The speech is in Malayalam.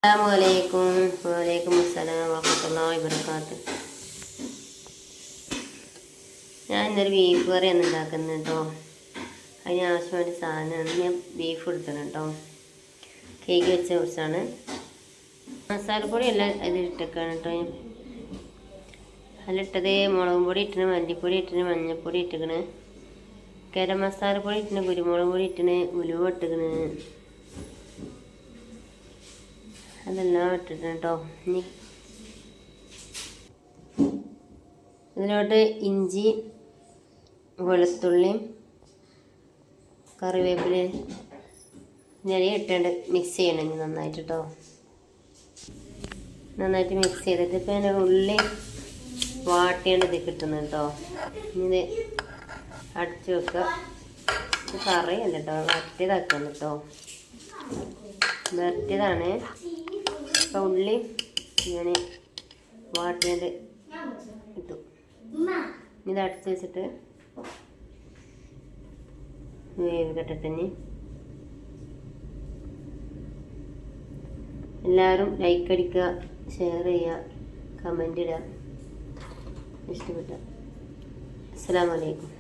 അസ്സലാമലൈക്കും വലൈക്കും അസ്സലാം വറഹ്മത്തുള്ളാഹി വബറകാതുഹു. ഞാൻ ഇന്നൊരു ബീഫ് കറിയാണ് ഉണ്ടാക്കുന്നത് കേട്ടോ. അതിന് ആവശ്യമായ സാധനമാണ്. ഞാൻ ബീഫ് എടുക്കണം കേട്ടോ. കേക്ക് വെച്ച കുറച്ചാണ് മസാലപ്പൊടി എല്ലാം ഇതിലിട്ടേക്കാണ് കേട്ടോ. അതിലിട്ടത് മുളകും പൊടി ഇട്ടിന്, മല്ലിപ്പൊടി ഇട്ടിന്, മഞ്ഞൾപ്പൊടി ഇട്ടിക്കണ്, ഗരം മസാലപ്പൊടി ഇട്ടിന്, കുരുമുളക് പൊടി ഇട്ടിന്, ഉലുവ ഇട്ടിക്കണ്, അതെല്ലാം ഇട്ടിട്ട് കേട്ടോ. ഇനി ഇതിലോട്ട് ഇഞ്ചി, വെളുത്തുള്ളി, കറിവേപ്പില ഇങ്ങനെ ഇട്ടുണ്ട് മിക്സ് ചെയ്യണം ഇനി നന്നായിട്ട് കേട്ടോ. നന്നായിട്ട് മിക്സ് ചെയ്തിട്ട് ഇപ്പം ഞാൻ ഉള്ളി വാട്ടേണ്ടത് കിട്ടുന്നു കേട്ടോ. ഇനി ഇത് അടച്ച് വെക്കുക. ഇത് കറിയല്ല കേട്ടോ, വരട്ടിയതാക്കണം കേട്ടോ. വരട്ടിയതാണ്. അപ്പം ഉള്ളി ഞാൻ വാട്ടേണ്ട ഇട്ടു. ഇത് അടച്ച് വെച്ചിട്ട് വേവിക്കട്ടെ. തന്നെ എല്ലാവരും ലൈക്ക് അടിക്കുക, ഷെയർ ചെയ്യുക, കമൻ്റ് ഇടുക ഇഷ്ടപ്പെട്ട. അസ്സലാമു അലൈക്കും.